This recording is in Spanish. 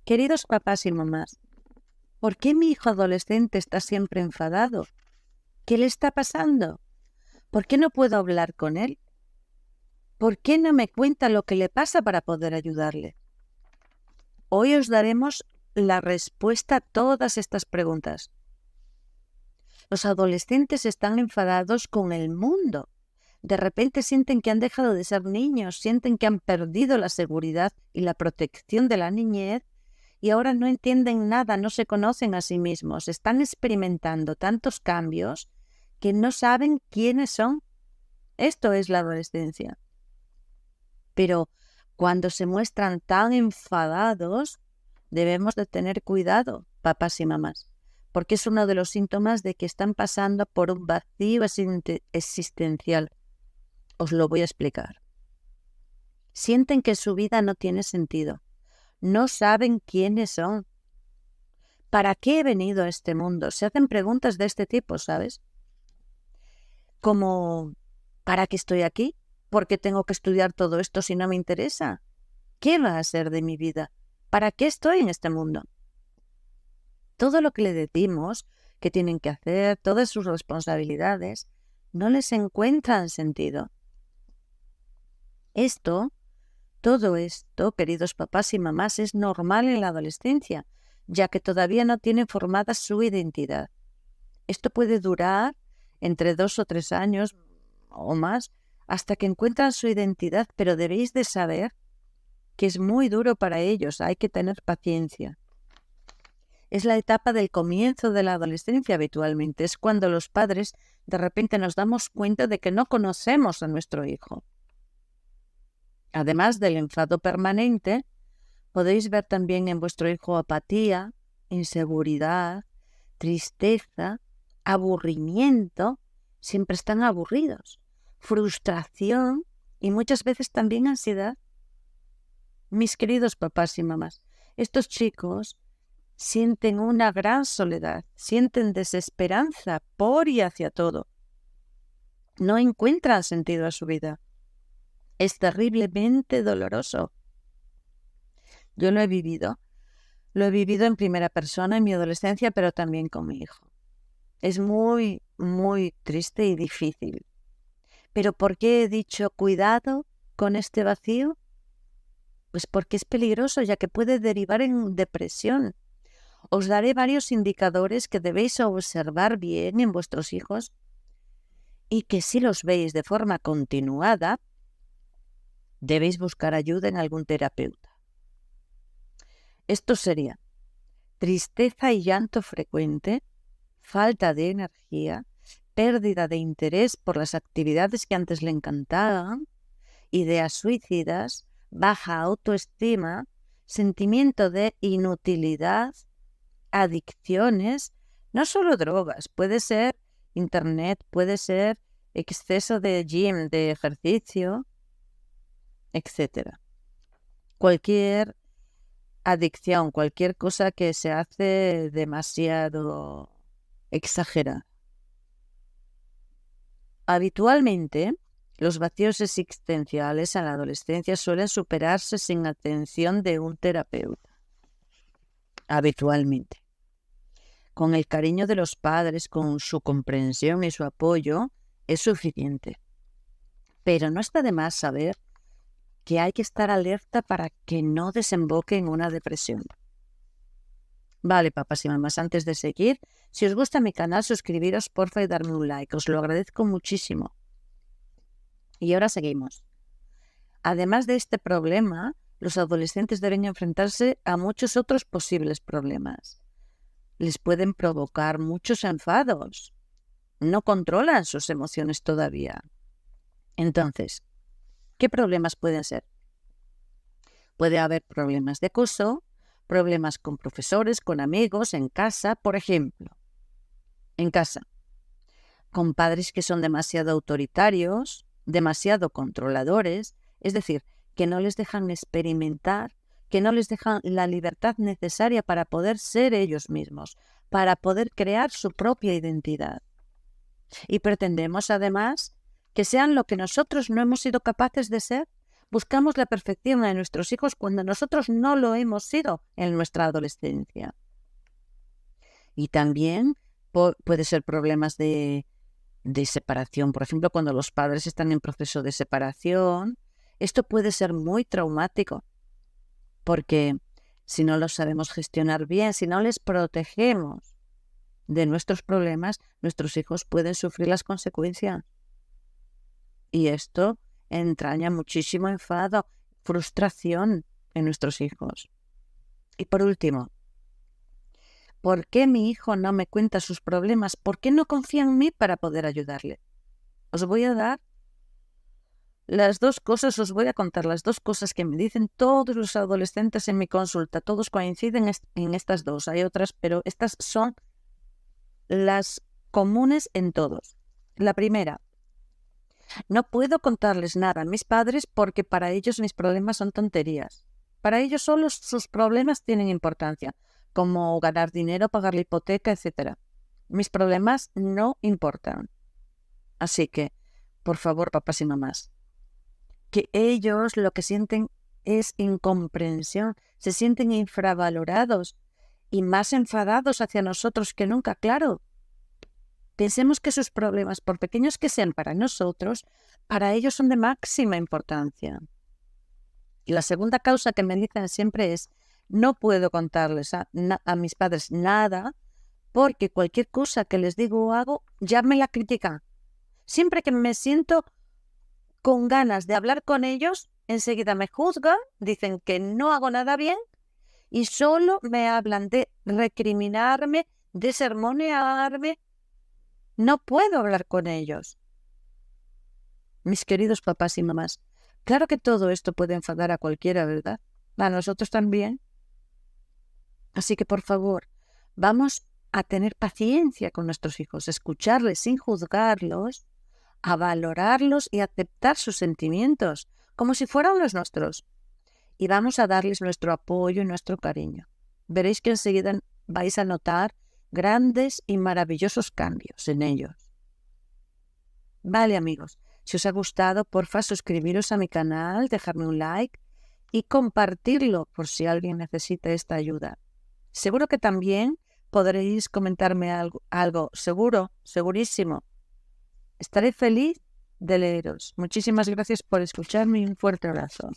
Queridos papás y mamás, ¿por qué mi hijo adolescente está siempre enfadado? ¿Qué le está pasando? ¿Por qué no puedo hablar con él? ¿Por qué no me cuenta lo que le pasa para poder ayudarle? Hoy os daremos la respuesta a todas estas preguntas. Los adolescentes están enfadados con el mundo. De repente sienten que han dejado de ser niños, sienten que han perdido la seguridad y la protección de la niñez y ahora no entienden nada, no se conocen a sí mismos. Están experimentando tantos cambios que no saben quiénes son. Esto es la adolescencia. Pero cuando se muestran tan enfadados, debemos de tener cuidado, papás y mamás, porque es uno de los síntomas de que están pasando por un vacío existencial. Os lo voy a explicar. Sienten que su vida no tiene sentido. No saben quiénes son. ¿Para qué he venido a este mundo? Se hacen preguntas de este tipo, ¿sabes? Como, ¿para qué estoy aquí? ¿Por qué tengo que estudiar todo esto si no me interesa? ¿Qué va a ser de mi vida? ¿Para qué estoy en este mundo? Todo lo que le decimos que tienen que hacer, todas sus responsabilidades, no les encuentran sentido. Todo esto, queridos papás y mamás, es normal en la adolescencia, ya que todavía no tienen formada su identidad. Esto puede durar entre 2 o 3 años o más hasta que encuentran su identidad, pero debéis de saber que es muy duro para ellos, hay que tener paciencia. Es la etapa del comienzo de la adolescencia habitualmente, es cuando los padres de repente nos damos cuenta de que no conocemos a nuestro hijo. Además del enfado permanente, podéis ver también en vuestro hijo apatía, inseguridad, tristeza, aburrimiento, siempre están aburridos, frustración y muchas veces también ansiedad. Mis queridos papás y mamás, estos chicos sienten una gran soledad, sienten desesperanza por y hacia todo. No encuentran sentido a su vida. Es terriblemente doloroso. Yo lo he vivido en primera persona en mi adolescencia, pero también con mi hijo. Es muy, muy triste y difícil. ¿Pero por qué he dicho cuidado con este vacío? Pues porque es peligroso, ya que puede derivar en depresión. Os daré varios indicadores que debéis observar bien en vuestros hijos y que si los veis de forma continuada, debéis buscar ayuda en algún terapeuta. Esto sería tristeza y llanto frecuente, falta de energía, pérdida de interés por las actividades que antes le encantaban, ideas suicidas, baja autoestima, sentimiento de inutilidad, adicciones, no solo drogas, puede ser internet, puede ser exceso de gym, de ejercicio, etc. Cualquier adicción, cualquier cosa que se hace demasiado exagerada. Habitualmente, los vacíos existenciales en la adolescencia suelen superarse sin atención de un terapeuta. Habitualmente. Con el cariño de los padres, con su comprensión y su apoyo, es suficiente. Pero no está de más saber que hay que estar alerta para que no desemboque en una depresión. Vale, papás y mamás, antes de seguir, si os gusta mi canal, suscribiros porfa y darme un like, os lo agradezco muchísimo. Y ahora seguimos. Además de este problema, los adolescentes deben enfrentarse a muchos otros posibles problemas. Les pueden provocar muchos enfados. No controlan sus emociones todavía. Entonces, ¿qué problemas pueden ser? Puede haber problemas de acoso, problemas con profesores, con amigos, en casa, por ejemplo. En casa, con padres que son demasiado autoritarios, demasiado controladores, es decir, que no les dejan experimentar, que no les dejan la libertad necesaria para poder ser ellos mismos, para poder crear su propia identidad. Y pretendemos, además, que sean lo que nosotros no hemos sido capaces de ser, Buscamos la perfección en nuestros hijos cuando nosotros no lo hemos sido en nuestra adolescencia. Y también puede ser problemas de separación. Por ejemplo, cuando los padres están en proceso de separación, esto puede ser muy traumático, porque si no lo sabemos gestionar bien, si no les protegemos de nuestros problemas, nuestros hijos pueden sufrir las consecuencias. Y esto entraña muchísimo enfado, frustración en nuestros hijos. Y por último, ¿por qué mi hijo no me cuenta sus problemas? ¿Por qué no confía en mí para poder ayudarle? Os voy a dar las dos cosas, os voy a contar las dos cosas que me dicen todos los adolescentes en mi consulta. Todos coinciden en estas dos. Hay otras, pero estas son las comunes en todos. La primera: no puedo contarles nada a mis padres porque para ellos mis problemas son tonterías. Para ellos solo sus problemas tienen importancia, como ganar dinero, pagar la hipoteca, etc. Mis problemas no importan. Así que, por favor, papás y mamás, que ellos lo que sienten es incomprensión, se sienten infravalorados y más enfadados hacia nosotros que nunca, claro. Pensemos que sus problemas, por pequeños que sean para nosotros, para ellos son de máxima importancia. Y la segunda causa que me dicen siempre es: no puedo contarles a mis padres nada porque cualquier cosa que les digo o hago ya me la critican. Siempre que me siento con ganas de hablar con ellos, enseguida me juzgan, dicen que no hago nada bien y solo me hablan de recriminarme, de sermonearme. No puedo hablar con ellos. Mis queridos papás y mamás, claro que todo esto puede enfadar a cualquiera, ¿verdad? A nosotros también. Así que, por favor, vamos a tener paciencia con nuestros hijos, escucharles sin juzgarlos, a valorarlos y aceptar sus sentimientos como si fueran los nuestros. Y vamos a darles nuestro apoyo y nuestro cariño. Veréis que enseguida vais a notar grandes y maravillosos cambios en ellos. Vale, amigos, si os ha gustado, porfa, suscribiros a mi canal, dejarme un like y compartirlo por si alguien necesita esta ayuda. Seguro que también podréis comentarme algo seguro, segurísimo. Estaré feliz de leeros. Muchísimas gracias por escucharme y un fuerte abrazo.